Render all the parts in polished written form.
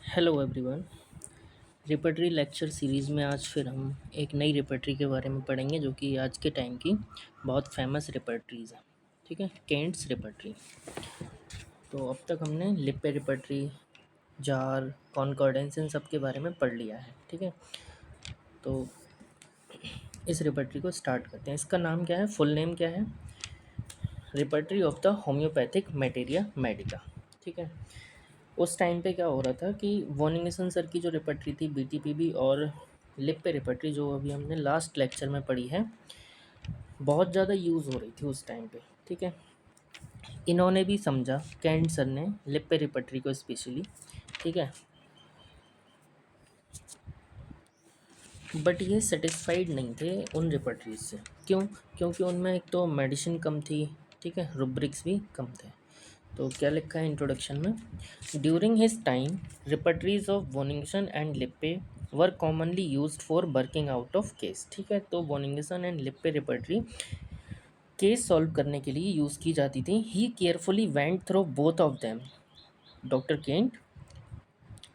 Hello everyone. Repertory lecture series में आज फिर हम एक नई रिपर्टरी के बारे में पढ़ेंगे जो कि आज के टाइम की बहुत फेमस रिपर्टरीज़ है। ठीक है, केंट्स रिपर्टरी। तो अब तक हमने लिप्पे रिपर्टरी, जार, कॉन्कॉर्डेंस इन सब के बारे में पढ़ लिया है। ठीक है, तो इस रिपर्टरी को स्टार्ट करते हैं। इसका नाम क्या है, फुल नेम क्या है? Repertory of the homeopathic materia Medica. ठीक है, उस टाइम पे क्या हो रहा था कि वॉनिंगसन सर की जो रिपर्टरी थी बीटीपीबी और लिप्पे रिपर्टरी जो अभी हमने लास्ट लेक्चर में पढ़ी है, बहुत ज़्यादा यूज़ हो रही थी उस टाइम पे। ठीक है, इन्होंने भी समझा, कैंट सर ने, लिप्पे रिपर्टरी को स्पेशली। ठीक है, बट ये सेटिस्फाइड नहीं थे उन रिपर्टरीज से। क्यों? क्योंकि उनमें एक तो मेडिसिन कम थी, ठीक है, रुब्रिक्स भी कम थे। तो क्या लिखा है इंट्रोडक्शन में? During his time repertories of Boenninghausen and Lippe were commonly used for working out of case. ठीक है, तो Boenninghausen and Lippe repertory case solve करने के लिए यूज़ की जाती थी। He carefully went through both of them. Doctor Kent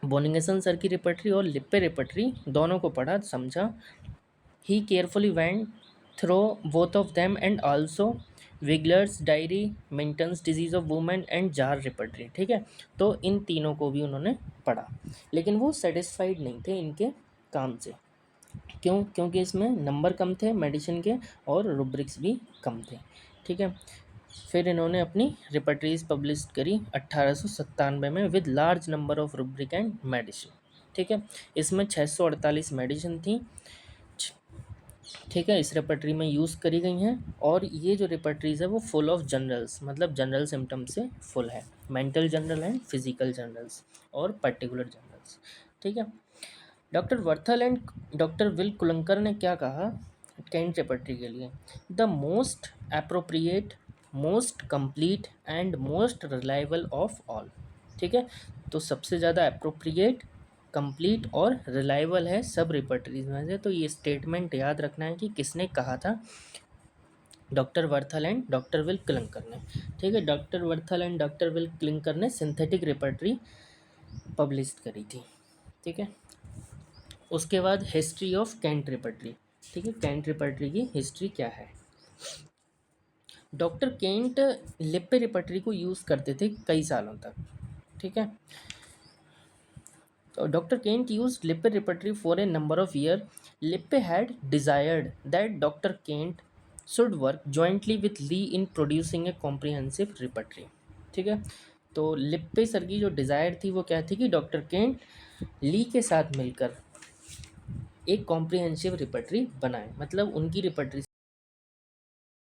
Boenninghausen sir की रिपर्टरी और लिप्पे रिपर्टरी दोनों को पढ़ा, समझा। He carefully went through both of them and also Wigler's diary, Minton's diseases of women and jar repertory. ठीक है, तो इन तीनों को भी उन्होंने पढ़ा, लेकिन वो सेटिस्फाइड नहीं थे इनके काम से। क्यों? क्योंकि इसमें नंबर कम थे मेडिसिन के और रुब्रिक्स भी कम थे। ठीक है, फिर इन्होंने अपनी रिपर्टरीज पब्लिश करी 1897 में with large number of rubric and medicine. ठीक है, इसमें 648 मेडिसिन थी। ठीक है, इस रिपर्टरी में यूज़ करी गई हैं, और ये जो रिपर्टरीज है वो फुल ऑफ जनरल्स, मतलब जनरल सिम्टम्स से फुल है। Mental general and physical generals और पर्टिकुलर जनरल्स। ठीक है, doctor Barthel and doctor will कुलंकर ने क्या कहा कैंट रिपर्टरी के लिए? The most appropriate, most complete and most reliable of all. ठीक है, तो सबसे ज़्यादा अप्रोप्रिएट, कंप्लीट और रिलायबल है सब रिपर्टरीज में से। तो ये स्टेटमेंट याद रखना है कि किसने कहा था, doctor Barthel and doctor Will Klunker ने। ठीक है, doctor Barthel and doctor Will Klunker ने सिंथेटिक रिपर्टरी पब्लिश करी थी। ठीक है, उसके बाद हिस्ट्री ऑफ कैंट रिपर्टरी। ठीक है, कैंट रिपर्टरी की हिस्ट्री क्या है? डॉक्टर केंट लिप्पे रिपर्टरी को यूज़ करते थे कई सालों तक। ठीक है, तो doctor Kent use Lippe repertory for a number of year. Lippe had desired that doctor Kent should work jointly with Lee in producing a comprehensive repertory. ठीक है, तो लिप्पे सर की जो डिज़ायर थी वो क्या थी कि डॉक्टर केंट ली के साथ मिलकर एक कॉम्प्रिहेंसिव रिपर्टरी बनाए, मतलब उनकी रिपर्टरी